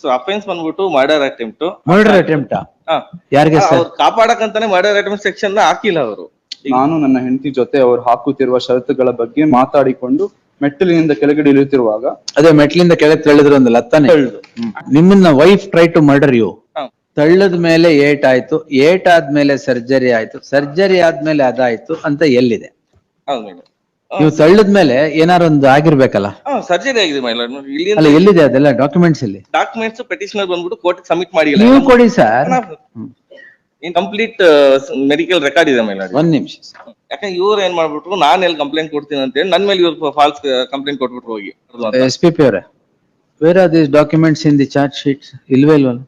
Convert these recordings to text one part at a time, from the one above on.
So offence ಬಂದ್ಬಿಟ್ಟು murder attempt. ಯಾರಿಗೆ sir? ಅವ್ರು ಕಾಪಾಡಕಂತಾನೆ ಮರ್ಡರ್ ಅಟೆಂಪ್ಟ್ ಸೆಕ್ಷನ್ ಹಾಕಿಲ್ಲ ಅವರು. ನಾನು ನನ್ನ ಹೆಂಡತಿ ಜೊತೆ ಅವರು ಹಾಕುತ್ತಿರುವ ಷರತ್ತುಗಳ ಬಗ್ಗೆ ಮಾತಾಡಿಕೊಂಡು ಮೆಟ್ಟಿಲಿನಿಂದ ಕೆಳಗಡೆ ಇಳಿಯುತ್ತಿರುವಾಗ, ಅದೇ ಮೆಟ್ಲಿಂದ ಕೆಳಗೆ ತಳ್ಳಿದ್ರು ಅಂದಲ್ಲ ಅತ್ತಾನೆ. ನಿಮ್ಮನ್ನ wife try to murder you. ತಳ್ಳದ ಮೇಲೆ ಏಟ್ ಆಯ್ತು, ಏಟ್ ಆದ್ಮೇಲೆ ಸರ್ಜರಿ ಆಯ್ತು, ಸರ್ಜರಿ ಆದ್ಮೇಲೆ ಅದಾಯ್ತು ಅಂತ ಎಲ್ಲಿದೆ? ನೀವು ತಳ್ಳದ ಮೇಲೆ ಏನಾರು ಒಂದು ಆಗಿರ್ಬೇಕಲ್ಲ. ಸರ್ಜರಿ ಆಗಿದೆ ಅಲ್ಲ, ಎಲ್ಲಿದೆ ಅದೆಲ್ಲ ಡಾಕ್ಯುಮೆಂಟ್ಸ್? ಇಲ್ಲಿ ಡಾಕ್ಯುಮೆಂಟ್ಸ್ ಪೆಟಿಷನರ್ ಬಂದ್ಬಿಟ್ಟು ಕೋರ್ಟ್ ಸಬ್ಮಿಟ್ ಮಾಡಿಲ್ಲ. ನೀವು ಕೊಡಿ ಸರ್. ಕಂಪ್ಲೀಟ್ ಮೆಡಿಕಲ್ ರೆಕಾರ್ಡ್ ಇದೆ ಮೇಲೆ. ಒಂದ್ ನಿಮಿಷ. ಯಾಕಂದ್ರೆ ಇವ್ರು ಏನ್ ಮಾಡ್ಬಿಟ್ರು, ನಾನ್ ಎಲ್ಲಿ ಕಂಪ್ಲೇಂಟ್ ಕೊಡ್ತೀನಿ ಅಂತ ಹೇಳಿ ನನ್ ಮೇಲೆ ಇವ್ರು ಫಾಲ್ಸ್ ಕಂಪ್ಲೇಂಟ್ ಕೊಟ್ಬಿಟ್ರು ಹೋಗಿ. SP ಅವರೇ, where are these documents in the charge sheets? ಇಲ್ವೇ ಇಲ್ವಲ್ಲ?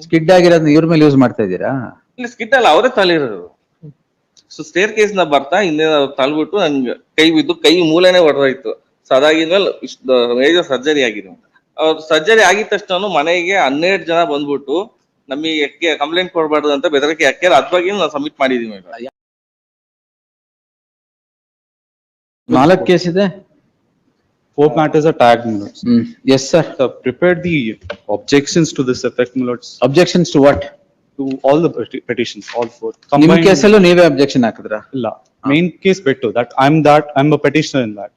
ಸ್ಕಿಡ್ ಆಗಿರೋದನ್ನ ಇವ್ರ ಮೇಲೆ ಯೂಸ್ ಮಾಡ್ತಾ ಇದ್ದೀರಾ? ಇಲ್ಲ, ಸ್ಕಿಡ್ ಅಲ್ಲ, ಅವರೇ ತಲಿರೋದು. ಸೊ ಸ್ಟೇರ್ ಕೇಸ್ ನ ಬರ್ತಾ ಹಿಂದೆ ತಳ್ಬಿಟ್ಟು ನನ್ಗೆ ಕೈ ಬಿದ್ದು ಕೈ ಮೂಲೆನೆ ಹೊಡೆದೋಯ್ತು. ಸೊ ಅದಾಗಿದ್ಮೇಲೆ ಇಷ್ಟು ಮೇಜರ್ ಸರ್ಜರಿ ಆಗಿದೆ. ಅವ್ರು ಸರ್ಜರಿ ಆಗಿದ ತಕ್ಷಣ ಮನೆಗೆ 12 ಜನ ಬಂದ್ಬಿಟ್ಟು ನಮಗೆ ಕಂಪ್ಲೇಂಟ್ ಕೊಡ್ಬಾರ್ದು ಅಂತ ಬೆದರಿಕೆ ಹಾಕ್ಯಾರ. ಅದ್ ಬಗ್ಗೆ ನಾವು ಸಬ್ಮಿಟ್ ಮಾಡಿದೀವಿ. 4 ಕೇಸ್ ಇದೆ. 4 matters are tagged, my lords. Yes, sir. Prepared the objections to this effect, my lords. Objections to what? To all the petitions, all 4. ನಿಮ್ಮ ಕೇಸಲ್ಲೂ ನೀವೇ ಅಬ್ಜೆಕ್ಷನ್ ಹಾಕಿದ್ರ? ಇಲ್ಲ, main case bettu that I'm a petitioner in that.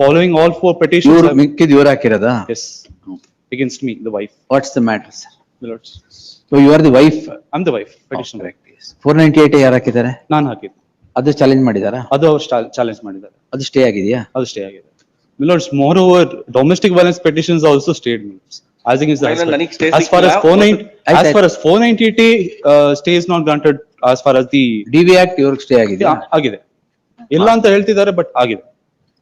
Following all 4 petitions. ಮಿಕ್ಕಿದ್ ಇವ್ರು ಹಾಕಿರೋದಾ? Yes, against me, the wife. What's the matter, sir? My lords. So you are the wife? I'm the wife, petitioner. 498 ಯಾರು ಹಾಕಿದ್ದಾರೆ? ನಾನು ಹಾಕಿದ್ದೆ. ಅದು challenge ಮಾಡಿದಾರಾ? ಅದು ಅವ್ರು challenge ಮಾಡಿದ್ದಾರೆ. ಅದು ಸ್ಟೇ ಆಗಿದೆಯಾ? ಅದು ಸ್ಟೇ ಆಗಿದೆ. My lords, moreover, domestic violence petitions also stayed, my lords. As against the husband. As far as 498 stay is not granted, as far as the DV Act ಇವ್ರಿಗೆ stay ಆಗಿದೆ? ಆಗಿದೆ. ಇಲ್ಲ ಅಂತ ಹೇಳ್ತಿದ್ದಾರೆ, ಬಟ್ ಆಗಿದೆ.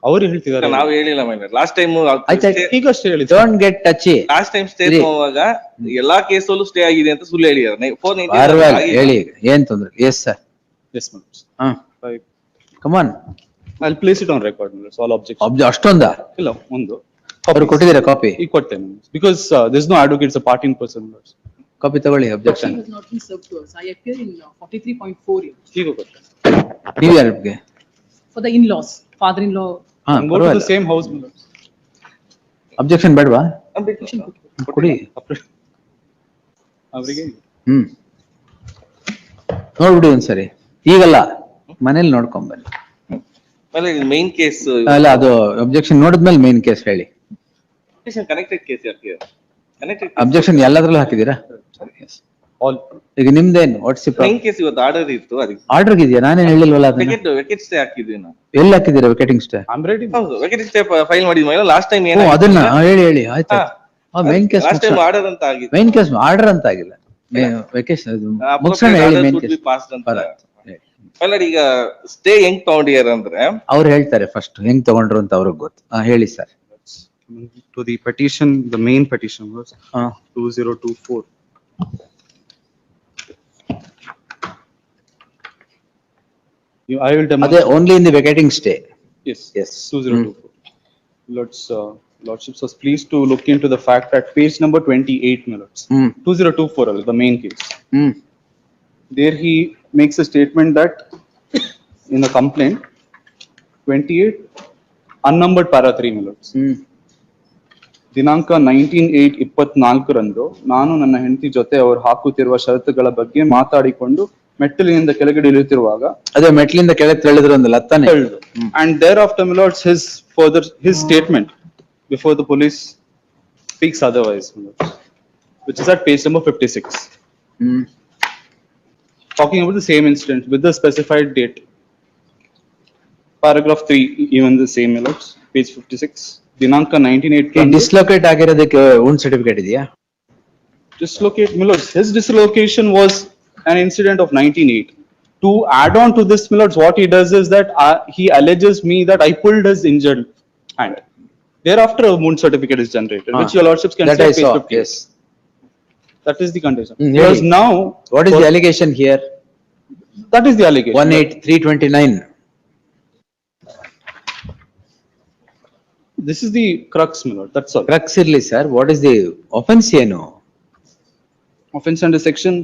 ಅವರು ಹೇಳ್ತಿದ್ದಾರೆ, ನಾವು ಹೇಳಿಲ್ಲ ಮೈನರ್. ಲಾಸ್ಟ್ ಟೈಮ್ ಈಗ ಸ್ಟೇ ಹೇಳಿದ್ರು. Don't get touchy. Last time stay ಹೋಗುವಾಗ ಎಲ್ಲಾ ಕೇಸಲ್ಲೂ ಸ್ಟೇ ಆಗಿದೆ ಅಂತ ಸುಳ್ಳು ಹೇಳಿದ್ದಾರೆ. 498 ಹೇಳಿ, ಏನ್ ತೊಂದ್ರೆ? Yes, sir. Yes, my lords. Come on. I'll place it on record, my lords. All objections. ಅಷ್ಟೊಂದ? ಇಲ್ಲ, ಒಂದು. ಅವ್ರು ಕೊಟ್ಟಿದ್ದೀರಾ ಕಾಪಿ? ಈಗ ಕೊಡ್ತೇನೆ, because there's no advocate, it's a party in person, my lords. Copy ತಗೊಳ್ಳಿ. Objection. Has not been served to us. I appear in 43.4. ಈಗ ಕೊಡ್ತೇನೆ. ನೀವು ಯಾರಿಗೆ? For the in-laws, father-in-law. Go to the same house, my lords. Objection ಬೇಡವಾ? ಕೊಡಿ. ಅವರಿಗೆ ನೋಡ್ಬಿಡಿ ಒಂದ್ಸರಿ. ಈಗಲ್ಲ, ಮನೇಲಿ ನೋಡ್ಕೊಂಬನ್ನಿ. ಮೇನ್ ಕೇಸ್ ಅಲ್ಲ, ಅದು ಅಬ್ಜೆಕ್ಷನ್ ನೋಡಿದ್ಮೇಲೆ ಮೇನ್ ಕೇಸ್ ಹೇಳಿ. ಕನೆಕ್ಟೆಡ್ ಕೇಸ್ ಯಾಕೆ? ಅಬ್ಜೆಕ್ಷನ್ ಎಲ್ಲದ್ರಲ್ಲೂ ಹಾಕಿದೀರಾ? ಈಗ ನಿಮ್ದೇನು? ವಾಟ್ಸ್ ದಿ ಮೇನ್ ಕೇಸ್ ಇವತ್ತು ಆರ್ಡರ್ ಇತ್ತು, ಅದಕ್ಕೆ ಆರ್ಡರ್ ಇದೆಯಾ? ನಾನೇನ್ ಹೇಳಿಲ್ವಲ್ಲ ಅದನ್ನ. ವೆಕೆಟ್ ಸ್ಟೇ ಹಾಕಿದ್ವಿ ನಾವು. ಎಲ್ಲಿ ಹಾಕಿದೀರಾ ವೆಕೆಟಿಂಗ್ ಸ್ಟೇ? I'm ready. ಹೌದು, ವೆಕೆಟ್ ಸ್ಟೇ ಫೈಲ್ ಮಾಡಿದ್ವಿ ಲಾಸ್ಟ್ ಟೈಮ್. ಏನು ಅದನ್ನ ಹೇಳಿ ಆಯ್ತು. Main case last time order ಅಂತ ಆಗಿದೆ. ಮೇನ್ ಕೇಸ್ ಆರ್ಡರ್ ಅಂತ ಆಗಿಲ್ಲ. ವೆಕೇಶನ್ ಮುಗಿಸೋಣ ಹೇಳಿ. ಮೇನ್ ಕೇಸ್ ಈಗ ಸ್ಟೇ ಹೆಂಗ್ ತಗೊಂಡಿಯಾರ ಅಂದ್ರೆ ಅವ್ರು ಹೇಳ್ತಾರೆ ಫಸ್ಟ್ ಹೆಂಗ್ ತಗೊಂಡ್ರು ಅಂತ ಅವ್ರಿಗೆ ಗೊತ್ತು. ಹೇಳಿ sir. To the petition, the main petition was 2024. I will ಅದೇ only in the vacating stay. Yes. 2024. Lordships was pleased to look into the fact that page number 28, my lords. 2024, the main case. There he makes a statement that in the complaint 28 unnumbered para 3, my lords. ದಿನಾಂಕ 19/8/24 ರಂದು ನಾನು ನನ್ನ ಹೆಂಡತಿ ಜೊತೆ ಅವರು ಹಾಕುತ್ತಿರುವ ಷರತ್ತುಗಳ ಬಗ್ಗೆ ಮಾತಾಡಿಕೊಂಡು ಮೆಟ್ಟಿಲಿನಿಂದ ಕೆಳಗಡೆ ಇಳಿಯುತ್ತಿರುವಾಗ, ಅದೇ ಮೆಟ್ಟಿಲಿಂದ ಕೆಳಗೆ ತಳ್ಳಿದ್ರು ಅಂದಲ್ಲ ಅತ್ತಾನೆ. And thereafter, my lords, his statement before the police speaks otherwise, my lords, which is at page number 56. Talking about the same incident with the specified date. Paragraph 3, even the same, my lords, page 56. ದಿನಾಂಕ 19/8 dislocate ಆಗಿರೋದಕ್ಕೆ own certificate ಇದೆಯಾ? Dislocate, my lords, his dislocation was an incident of 19/8. To add on to this, my lords, what he does is that he alleges me that I pulled his injured hand. Thereafter, a wound certificate is generated, which your lordships can see at page 50. Yes. That is the condition. Because now, what is the allegation here? That is the allegation. 18329. This is the crux, my lord. That's all. Crux irli sir. What is the offense ಏನು? Offense under section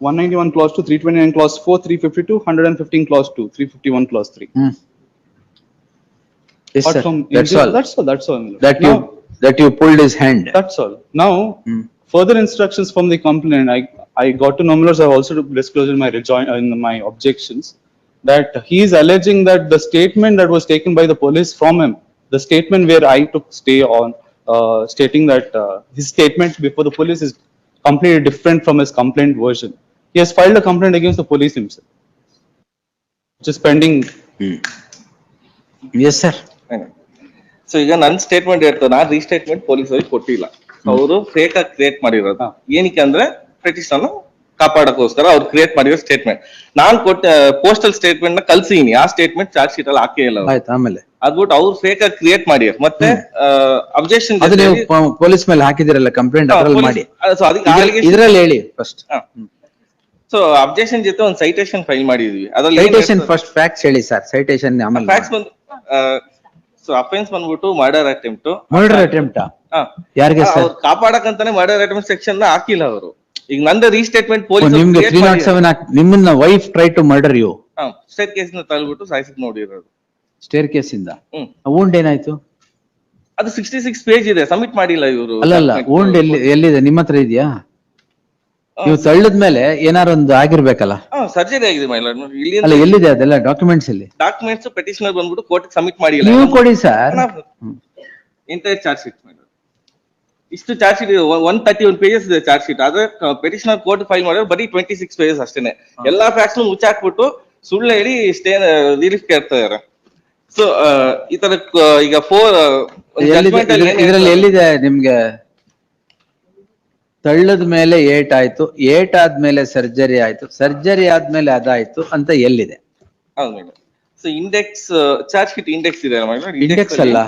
191 clause 2, 329 clause 4, 352, 115 clause 2, 351 clause 3. Yes, apart sir. from That's injury- all. That's all, my lord. That you pulled his hand. That's all. Now, further instructions from the complainant, I got to know, my lords, I also disclosed in my in my objections, that he is alleging that the statement that was taken by the police from him, the statement where I took stay on, stating that his statement before the police is completely different from his complaint version. He has filed a complaint against the police himself, which is pending. Yes, sir. So ಈಗ ನನ್ನ statement ಇರ್ತದೆ, ನಾನ್ ರೀಸ್ಟೇಟ್ಮೆಂಟ್ police ಅವ್ರಿಗೆ ಕೊಟ್ಟಿಲ್ಲ, ಅವರು fake ಆಗಿ create ಮಾಡಿರೋದು. ಏನಕ್ಕೆ ಅಂದ್ರೆ ಪೆಟಿಷನ್ ಕಾಪಾಡಕ್ಕೋಸ್ಕರ ಅವ್ರು ಕ್ರಿಯೇಟ್ ಮಾಡಿರೋ ಸ್ಟೇಟ್ಮೆಂಟ್. ನಾನ್ ಕೊಟ್ಟ ಪೋಸ್ಟಲ್ ಸ್ಟೇಟ್ಮೆಂಟ್ ನ ಕಲ್ಸಿದೀನಿ, ಆ ಸ್ಟೇಟ್ಮೆಂಟ್ ಚಾರ್ಜ್ ಶೀಟ್ ಅಲ್ಲಿ ಹಾಕೇ ಇಲ್ಲ ಅವ್ರು. ಆಯ್ತು, ಆಮೇಲೆ ಅದ್ಬಿಟ್ಟು ಅವ್ರು ಫೇಕ್ ಆಗಿ ಕ್ರಿಯೇಟ್ ಮಾಡಿರ್. ಮತ್ತೆ ಅಬ್ಜೆಕ್ಷನ್ ಅದು ನೀವು ಪೊಲೀಸ್ ಮೇಲೆ ಹಾಕಿದಿರಲ್ಲ ಕಂಪ್ಲೇಂಟ್, ಅದ್ರಲ್ಲಿ ಮಾಡಿ. ಇದ್ರಲ್ಲಿ ಹೇಳಿ ಫಸ್ಟ್. ಸೊ ಅಬ್ಜೆಕ್ಷನ್ ಜೊತೆ ಒಂದು ಸೈಟೇಷನ್ ಫೈಲ್ ಮಾಡಿದ್ವಿ. ಅದ್ರಲ್ಲಿ ಸೈಟೇಷನ್ ಫಸ್ಟ್ ಫ್ಯಾಕ್ಟ್ಸ್ ಹೇಳಿ ಸರ್, ಸೈಟೇಷನ್ ಆಮೇಲೆ ಫ್ಯಾಕ್ಟ್ಸ್ ಬಂದು ಸೊ ಅಫೆನ್ಸ್ ಬಂದ್ಬಿಟ್ಟು ಮರ್ಡರ್ ಅಟೆಂಪ್ಟ್. ಮರ್ಡರ್ ಅಟೆಂಪ್ಟ್ ಯಾರಿಗೆ ಸರ್? ಅವ್ರು ಕಾಪಾಡಕಂತಾನೆ ಮರ್ಡರ್ ಅಟೆಂಪ್ಟ್ ಸೆಕ್ಷನ್ ನ ಹಾಕಿಲ್ಲ ಅವರು. ಈಗ ನಂದು ರೀಸ್ಟೇಟ್ಮೆಂಟ್ ಪೊಲೀಸ್ ನಿಮ್ಗೆ 307 ನಿಮ್ಮನ್ನ wife try to murder you, state case ನ ತಳ್ಬಿಟ್ಟು ಸಾಯಿಸಕ್ ನೋಡಿರೋದು ಸ್ಟೇರ್ ಕೇಸ್ ಇಂದ. ವೂಂಡ್ ಏನಾಯ್ತು? ಅದು 66 ಪೇಜ್ ಇದೆ, ಸಬ್ಮಿಟ್ ಮಾಡಿಲ್ಲ ಇವರು. ಅಲ್ಲ ವೂಂಡ್ ಎಲ್ಲಿದೆ? ನಿಮ್ಮ ಹತ್ರ ಇದೆಯಾ? ನೀವು ತಳ್ಳದ್ಮೇಲೆ ಏನಾರು ಒಂದು ಆಗಿರ್ಬೇಕಲ್ಲ. ಸರ್ಜರಿ ಆಗಿದೆ ಮೈಲಾಡ್. ಅಲ್ಲ ಎಲ್ಲಿದೆ ಅದೆಲ್ಲ ಡಾಕ್ಯುಮೆಂಟ್ಸ್? ಇಲ್ಲಿ ಡಾಕ್ಯುಮೆಂಟ್ಸ್ ಪೆಟಿಷನರ್ ಬಂದ್ಬಿಟ್ಟು ಕೋರ್ಟ್ ಸಬ್ಮಿಟ್ ಮಾಡಿಲ್ಲ. ನೀವು ಕೊಡಿ ಸರ್. ಎಂಟೈರ್ ಚಾರ್ಜ್ ಶೀಟ್ ಮಾಡಿದ್ರು. ಇಷ್ಟು ಚಾರ್ಜ್ ಶೀಟ್ 131 ಪೇಜಸ್ ಇದೆ ಚಾರ್ಜ್ ಶೀಟ್. ಆದ್ರೆ ಪೆಟಿಷನರ್ ಕೋರ್ಟ್ ಫೈಲ್ ಮಾಡಿದ್ರೆ ಬರೀ 26 ಪೇಜಸ್ ಅಷ್ಟೇನೆ. ಎಲ್ಲಾ ಫ್ಯಾಕ್ಟ್ಸ್ ಮುಚ್ಚಾಕ್ಬಿಟ್ಟು ಸುಳ್ಳು ಹೇಳಿ ಸ್ಟೇ ರಿಲೀಫ್ ಕೇಳ್ತಾ ಇದಾರೆ. ಸೊ ಈ ತರ ಈಗ ಇದ್ರಲ್ಲಿ ಎಲ್ಲಿದೆ ನಿಮ್ಗೆ? ತಳ್ಳದ ಮೇಲೆ ಏಟ್ ಆಯ್ತು, ಏಟ್ ಆದ್ಮೇಲೆ ಸರ್ಜರಿ ಆಯ್ತು, ಸರ್ಜರಿ ಆದ್ಮೇಲೆ ಅದಾಯ್ತು ಅಂತ ಎಲ್ಲಿದೆ? ಹೌದು madam. So index charge sheet index ಇದೆ ಮೇಡಮ್. ಇಂಡೆಕ್ಸ್ ಅಲ್ಲ,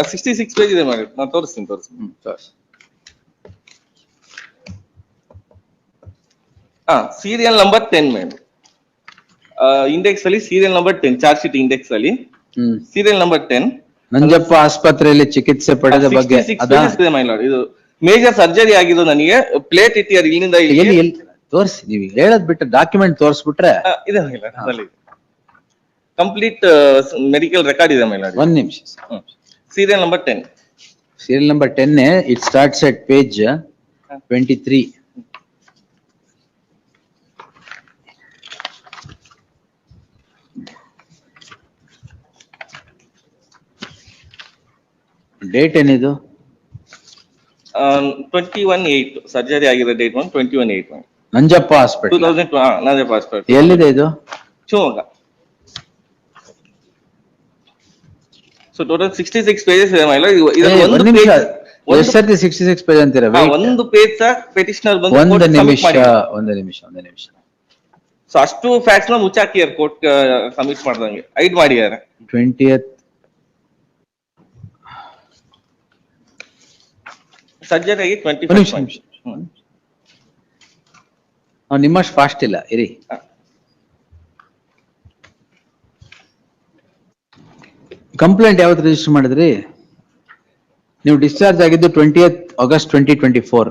66 ಪೇಜ್ ಇದೆ ಮೇಡಮ್. ನಾನು ತೋರಿಸ್ತೀನಿ. Serial number 10 madam. ಇಂಡೆಕ್ಸ್ ಅಲ್ಲಿ serial number 10, charge sheet index ಅಲ್ಲಿ ಸೀರಿಯಲ್ ನಂಬರ್ 10. ನಂಜಪ್ಪ ಆಸ್ಪತ್ರೆಯಲ್ಲಿ ಚಿಕಿತ್ಸೆ ಪಡೆದ ಬಗ್ಗೆ ಇದು ಮೇಜರ್ ಸರ್ಜರಿ ಆಗಿದ್ದು ನನಗೆ. ಪ್ಲೇಟ್ ಇಟ್ಟಿಯಾರ ಇಲ್ಲಿಂದ ಎಲ್ಲಿ ತೋರಿಸಿ, ನೀವು ಹೇಳದ್ ಬಿಟ್ಟು ಡಾಕ್ಯುಮೆಂಟ್ ತೋರಿಸ್ಬಿಟ್ರೆ ಇದೆ ಕಂಪ್ಲೀಟ್ ಮೆಡಿಕಲ್ ರೆಕಾರ್ಡ್ ಇದೆ ಮೇಲಾಡಿ. ಒಂದ್ ನಿಮಿಷ. Serial number 10. Serial number 10 it starts at page 23. Date ಏನಿದು? 21/8 ಸರ್ಜರಿ ಆಗಿರೋ date 21/8 Nanjappa hospital 2002. Nanjappa hospital ಎಲ್ಲಿದೆ ಇದು? ಶಿವಮೊಗ್ಗ. ಸೊ ಟೋಟಲ್ 66 ಪೇಜಸ್ ಇದೆ ಮೈಲ. ಎಷ್ಟು ಸರ್ತಿ 66 ಪೇಜ್ ಅಂತೀರಾ? ಒಂದು ಪೇಜ್ ಪೆಟಿಷನರ್ ಬಂದು ಒಂದು ನಿಮಿಷ. ಸೊ ಅಷ್ಟು ಫ್ಯಾಕ್ಟ್ಸ್ ನ ಮುಚ್ಚಾಕಿಯಾರ ಕೋರ್ಟ್ ಸಬ್ಮಿಟ್ ಮಾಡ್ದಂಗೆ ಐಡ್ ಮಾಡಿದ್ದಾರೆ. 20th ಸರ್ಜರಿ ಆಗಿ 25 ನಿಮ್ಮಷ್ಟು ಫಾಸ್ಟ್ ಇಲ್ಲ ಇರಿ. ಕಂಪ್ಲೇಂಟ್ ಯಾವತ್ತು ರಿಜಿಸ್ಟರ್ ಮಾಡಿದ್ರಿ ನೀವು? ಡಿಸ್ಚಾರ್ಜ್ ಆಗಿದ್ದು 20th August 2024.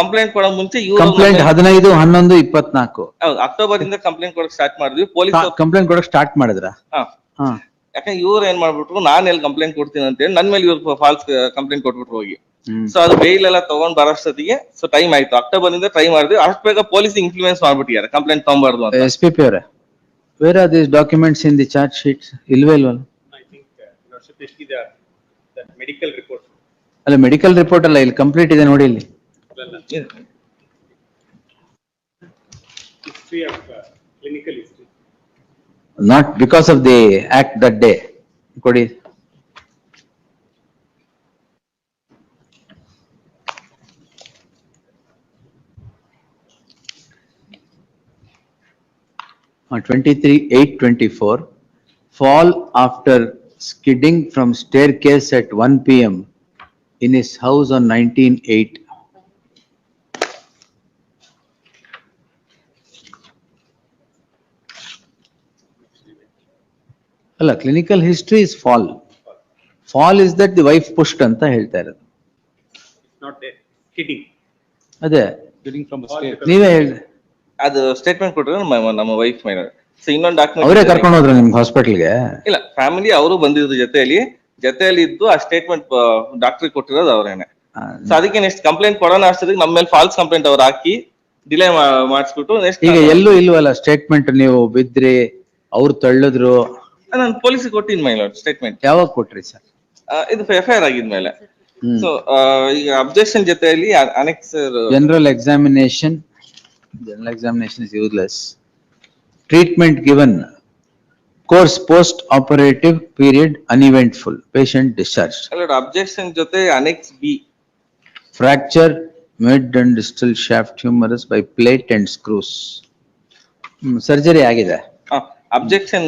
ಕಂಪ್ಲೇಂಟ್ ಕೊಡೋ ಮುಂಚೆ ಕಂಪ್ಲೇಂಟ್ 15/11/24. ಹೌದು, ಅಕ್ಟೋಬರ್ ಇಂದ ಕಂಪ್ಲೇಂಟ್ ಕೊಡಕ್ ಸ್ಟಾರ್ಟ್ ಮಾಡಿದ್ವಿ. ಪೊಲೀಸ್ ಕಂಪ್ಲೇಂಟ್ ಕೊಡಕ್ ಸ್ಟಾರ್ಟ್ ಮಾಡಿದ್ರ? ಯಾಕಂದ್ರೆ ಇವ್ರು ಏನ್ ಮಾಡ್ಬಿಟ್ರು, ನಾನ್ ಎಲ್ಲಿ ಕಂಪ್ಲೇಂಟ್ ಕೊಡ್ತೀನಿ ಅಂತ ಹೇಳಿ ನನ್ ಮೇಲೆ ಇವ್ರು ಫಾಲ್ಸ್ ಕಂಪ್ಲೇಂಟ್ ಕೊಟ್ಬಿಟ್ರು ಹೋಗಿ. ಸೊ ಅದು ಬೇಲ್ ಎಲ್ಲ ತಗೊಂಡ್ ಬರೋಷ್ಟೊತ್ತಿಗೆ ಸೊ ಟೈಮ್ ಆಯ್ತು. ಅಕ್ಟೋಬರ್ ಇಂದ ಟ್ರೈ ಮಾಡಿದ್ವಿ. ಅಷ್ಟು ಬೇಗ ಪೊಲೀಸ್ ಇನ್ಫ್ಲೂಯೆನ್ಸ್ ಮಾಡ್ಬಿಟ್ಟಿದ್ದಾರೆ ಕಂಪ್ಲೇಂಟ್ ತಗೊಂಬಾರ್ದು ಅಂತ. SPP ಅವರೇ, where are these documents in the charge sheets? ಇಲ್ವೇ ಇಲ್ವಲ್ಲ? ಮೆಡಿಕಲ್ ರಿಪೋರ್ಟ್ ಅಲ್ಲ, ಮೆಡಿಕಲ್ ರಿಪೋರ್ಟ್ ಅಲ್ಲ, ಇಲ್ಲಿ ಕಂಪ್ಲೀಟ್ ಇದೆ ನೋಡಿ. ಇಲ್ಲಿ history of clinical history. Not because of the act that day. ಕೊಡಿ. On 23/8/24, fall after skidding from staircase at 1 p.m. in his house on 19/8. ಅಲ್ಲ, clinical history is fall. Fall is that the wife ಪುಷ್ಟ್ ಅಂತ ಹೇಳ್ತಾ ಇರೋದು. Not there. Kidding. ಅದೇ Kidding from a stair. ನೀವೇ ಹೇಳಿ. ಅದು statement ಕೊಟ್ಟರೆ ನಮ್ಮ ವೈಫ್ ಮೇಲೆ ಸೊ ಇನ್ನೊಂದು ಅವರೇ ಡಾಕ್ಯುಮೆಂಟ್ ಕರ್ಕೊಂಡು ಹೋದ್ರು ನಿಮ್ಗೆ ಹಾಸ್ಪಿಟಲ್ಗೆ? ಇಲ್ಲ, ಫ್ಯಾಮಿಲಿ ಅವರು ಬಂದಿದ್ರು ಜೊತೆಯಲ್ಲಿ ಇದ್ದು ಆ ಸ್ಟೇಟ್ಮೆಂಟ್ ಡಾಕ್ಟರ್ ಕೊಟ್ಟಿರೋದು ಅವರೇನೆ. ಸೊ ಅದಕ್ಕೆ ನೆಕ್ಸ್ಟ್ ಕಂಪ್ಲೇಂಟ್ ಕೊಡೋಣ ಅಷ್ಟೊತ್ತಿಗೆ ನಮ್ಮ ಮೇಲೆ ಫಾಲ್ಸ್ ಕಂಪ್ಲೇಂಟ್ ಅವ್ರು ಹಾಕಿ ಡಿಲೇ ಮಾಡಿಸ್ಬಿಟ್ಟು ನೆಕ್ಸ್ಟ್ ಈಗ ಎಲ್ಲೂ ಇಲ್ವಲ್ಲ ಸ್ಟೇಟ್ಮೆಂಟ್, ನೀವು ಬಿದ್ರಿ ಅವ್ರು ತಳ್ಳಿದ್ರು, ನಾನು ಪೊಲೀಸಿಗೆ ಕೊಟ್ಟಿನಿ ಮೈಲಾಡ್ ಸ್ಟೇಟ್ಮೆಂಟ್. ಯಾವಾಗ ಕೊಟ್ರಿ ಸರ್? ಇದು FIR ಆಗಿದ್ಮೇಲೆ. ಸೊ ಈಗ ಅಬ್ಜೆಕ್ಷನ್ ಜೊತೆಯಲ್ಲಿ annexe general examination is useless. Treatment given, course post operative period uneventful, patient discharged. Objection ಜೊತೆ annex B, Fracture mid and distal shaft humerus by plate and screws. Surgery ಆಗಿದೆ. Objection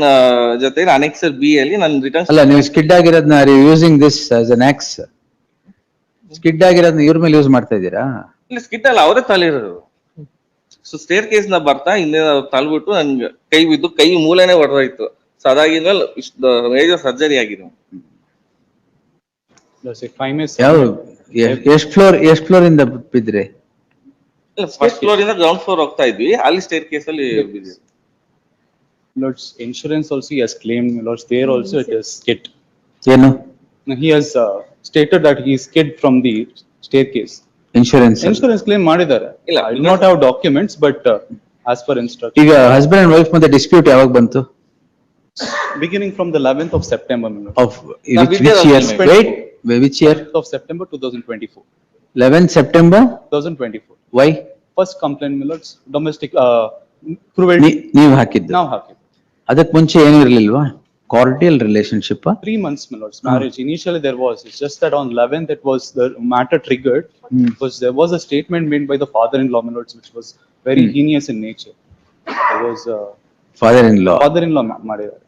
ಜೊತೆ annexure B ಅಲ್ಲಿ ನಾನು return ಅಲ್ಲ, ನೀವು skid ಆಗಿರೋದನ್ನ using this as an axe, skid ಆಗಿರೋದನ್ನ ಇವ್ರ ಮೇಲೆ ಯೂಸ್ ಮಾಡ್ತಾ ಇದ್ದೀರಾ? ಇಲ್ಲ, ಸ್ಕಿಟ್ ಅಲ್ಲ, ಅವರೇ ತಲಿರೋದು. ಸೊ ಸ್ಟೇರ್ ಕೇಸ್ ನ ಬರ್ತಾ ಹಿಂದೆ ತಳ್ಬಿಟ್ಟು ನನ್ಗೆ ಕೈ ಬಿದ್ದು ಕೈ ಮೂಲೆನೆ ಹೊಡೆದೋಯ್ತು. ಸೊ ಅದಾಗಿದ್ಮೇಲೆ ಮೇಜರ್ ಸರ್ಜರಿ ಆಗಿದೆ. If I may say, ಯಾವ ಎಷ್ಟ್ ಫ್ಲೋರ್ ಇಂದ ಬಿದ್ರಿ? ಫಸ್ಟ್ ಫ್ಲೋರ್ ಇಂದ ಗ್ರೌಂಡ್ ಫ್ಲೋರ್ ಹೋಗ್ತಾ ಇದ್ವಿ, ಅಲ್ಲಿ ಸ್ಟೇರ್ ಕೇಸ್ ಅಲ್ಲಿ ಬಿದ್ದಿದ್ವಿ. Lord's insurance also he has claimed, Lord's there also it is skid. ಏನು Now, he has stated that he is skid from the staircase. Insurance? Insurance claim ಮಾಡಿದ್ದಾರೆ. ಇಲ್ಲ, I do not have documents, but as per instruction, ಈಗ husband and wife ಮಧ್ಯೆ dispute ಯಾವಾಗ ಬಂತು? beginning from the 11th of September, my lord. Of which year? Wait, which year? 11th of September 2024. 11th September? 2024. Why? First complaint, my lords, domestic cruelty. ನೀವ್ ಹಾಕಿದ್ದು? Now happy. ಅದಕ್ ಮುಂಚೆ ಏನು ಇರ್ಲಿಲ್ವಾ? Cordial relationship? 3 months, my lords, marriage. Initially there was, it's just that on 11th it was the matter triggered because there was a statement made by the father-in-law, my lords, which was very heinous in nature. There was father in law? father-in-law ಮಾಡಿದ್ದಾರೆ.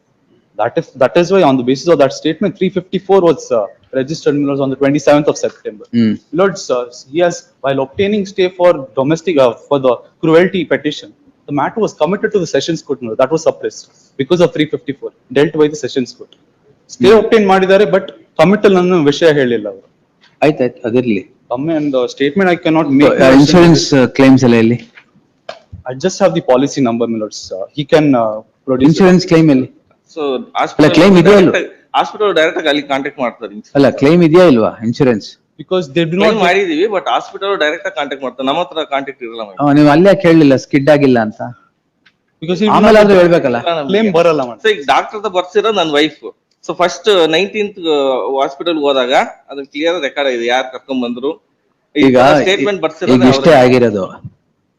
That is why on the basis of that statement 354 was registered, my lords, on the 27th of September. Lords, he has, while obtaining stay for domestic for the cruelty petition, the matter was committed to the sessions court, my lord. That was suppressed because of 354 dealt by the sessions court. Stay obtain ಮಾಡಿದ್ದಾರೆ, but committal ಅನ್ನೋ ವಿಷಯ ಹೇಳಿಲ್ಲ ಅವರು. ಆಯ್ತಾಯ್ತು, ಅದಿರ್ಲಿ. And the statement I cannot make. Insurance claims ಎಲ್ಲ ಎಲ್ಲಿ? I just have the policy number, my lords. He can produce. Insurance claim ಎಲ್ಲಿ? ಸೊ claim ಇದೆಯಾ ಅಲ್ವಾ? ಹಾಸ್ಪಿಟಲ್ ಡೈರೆಕ್ಟ್ ಆಗಿ ಅಲ್ಲಿ ಕಾಂಟ್ಯಾಕ್ಟ್ ಮಾಡ್ತಾರೆ. ಅಲ್ಲ, ಕ್ಲೈಮ್ ಇದೆಯಾ ಇಲ್ವಾ insurance? Because they do claim not. ಮಾಡಿದೀವಿ, ಬಟ್ ಹಾಸ್ಪಿಟಲ್ ಡೈರೆಕ್ಟ್ ಆಗಿ ಕಾಂಟ್ಯಾಕ್ಟ್ ಮಾಡ್ತಾರೆ, ನಮ್ಮ ಹತ್ರ ಕಾಂಟ್ಯಾಕ್ಟ್ ಇರಲ್ಲ madam. ನೀವು ಅಲ್ಲೇ ಕೇಳಲಿಲ್ಲ ಸ್ಕಿಡ್ ಆಗಿಲ್ಲ ಅಂತ? Because he ಆಮೇಲೆ ಆದ್ರೂ ಹೇಳ್ಬೇಕಲ್ಲ. claim ಬರಲ್ಲ madam. ಸೊ ಈಗ ಡಾಕ್ಟರ್ ಬರ್ಸಿರೋ ನನ್ನ wife. So first 19th hospital ಹೋದಾಗ ಅದನ್ನ ಕ್ಲಿಯರ್ ರೆಕಾರ್ಡ್ ಇದೆ, ಯಾರು ಕರ್ಕೊಂಡ್ ಬಂದ್ರು. ಈಗ ಸ್ಟೇಟ್ಮೆಂಟ್ ಈಗ ಬರ್ಸಿರೋದು ಇಷ್ಟೇ ಆಗಿರೋದು.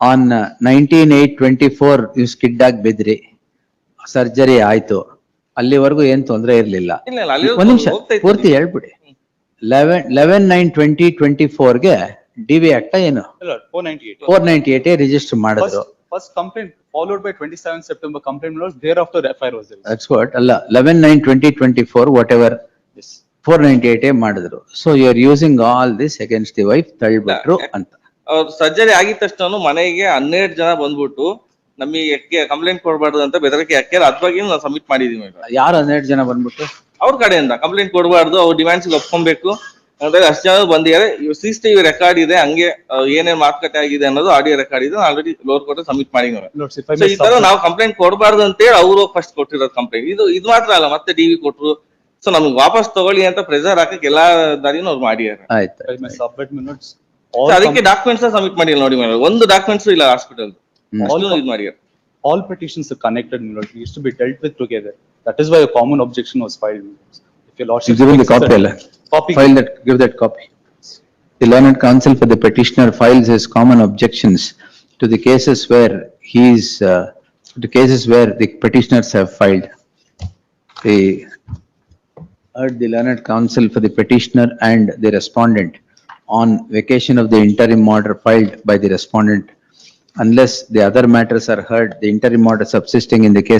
ಆನ್ 19/8/24 ನೀವು ಸ್ಕಿಡ್ ಆಗಿ ಬಿದ್ರಿ, ಸರ್ಜರಿ ಆಯ್ತು, ಅಲ್ಲಿವರೆಗೂ ಏನ್ ತೊಂದ್ರೆ ಇರ್ಲಿಲ್ಲ. ಇಲ್ಲ ಇಲ್ಲ, ಅಲ್ಲಿ ಒಂದ್ ನಿಮಿಷ ಹೋಗ್ತಾ ಇದ್ದೀನಿ. ಪೂರ್ತಿ ಹೇಳ್ಬಿಡಿ. 11/9/2024ಗೆ DV ಆಕ್ಟ್ ಏನು? 498. 498 ರಿಜಿಸ್ಟರ್ ಮಾಡಿದ್ರು. First complaint followed by 27th September complaint, my lords. Thereafter FIR was there. That's what. ಅಲ್ಲ, 11/9/2024 ವಾಟ್ ಎವರ್ Yes. 498 ಮಾಡಿದ್ರು. So you are using all this against the wife, ತಳ್ಬಿಟ್ರು ಅಂತ. ಅವ್ರ ಸರ್ಜರಿ ಆಗಿದ ತಕ್ಷಣ ಮನೆಗೆ 12 ಜನ ಬಂದ್ಬಿಟ್ಟು ನಮಗೆ ಕಂಪ್ಲೇಂಟ್ ಕೊಡಬಾರ್ದು ಅಂತ ಬೆದರಿಕೆ ಹಾಕ್ಯಾರ. ಅದ್ ಬಗ್ಗೆ ನಾವು ಸಬ್ಮಿಟ್ ಮಾಡಿದೀವಿ. ಯಾರು 12 ಜನ ಬಂದ್ಬಿಟ್ಟು? ಅವ್ರ ಕಡೆಯಿಂದ ಕಂಪ್ಲೇಂಟ್ ಕೊಡಬಾರ್ದು, ಅವ್ರ ಡಿಮ್ಯಾಂಡ್ಸ್ ಒಪ್ಕೊಬೇಕು ಅಂದ್ರೆ ಅಷ್ಟು ಜನ ಬಂದಿದ್ದಾರೆ. CCTV ರೆಕಾರ್ಡ್ ಇದೆ, ಹಂಗೆ ಏನೇನ್ ಮಾತುಕತೆ ಆಗಿದೆ ಅನ್ನೋದು ಆಡಿಯೋ ರೆಕಾರ್ಡ್ ಇದೆ, ಆಲ್ರೆಡಿ ಲೋರ್ ಕೊಟ್ಟು ಸಬ್ಮಿಟ್ ಮಾಡಿ. Lords, if I so may ಈ ತರ ನಾವು ಕಂಪ್ಲೇಂಟ್ ಕೊಡಬಾರ್ದು ಅಂತ ಹೇಳಿ ಅವರು ಫಸ್ಟ್ ಕೊಟ್ಟಿರೋದು ಕಂಪ್ಲೇಂಟ್. ಇದು ಮಾತ್ರ ಅಲ್ಲ, ಮತ್ತೆ DV ಕೊಟ್ರು. ಸೊ ನಮ್ಗೆ ವಾಪಸ್ ತಗೊಳ್ಳಿ ಅಂತ ಪ್ರೆಷರ್ ಹಾಕಕ್ ಎಲ್ಲಾ ದಾರಿನೂ ಅವ್ರು ಮಾಡಿದ್ದಾರೆ. ಆಯ್ತು. I may submit, my lords. So ಅದಕ್ಕೆ ಡಾಕ್ಯುಮೆಂಟ್ಸ್ ಸಬ್ಮಿಟ್ ಮಾಡಿಲ್ಲ ನೋಡಿ ಮೇಡಮ್, ಒಂದು ಡಾಕ್ಯುಮೆಂಟ್ಸ್ ಇಲ್ಲ ಹಾಸ್ಪಿಟಲ್. All ಇದು ಮಾಡಿದ್ದಾರೆ. all petitions are connected, my lord. It used to be dealt with together. That is why a common objection was filed, my lords. If your lordship. Give the copy, alla. Copy. File that, give that copy. The learned counsel for the petitioner files his common objections to the cases where the cases where the petitioners have filed. The learned counsel for the petitioner and the respondent on vacation of the interim order filed by the respondent, unless the other matters are heard, the interim order subsisting in the case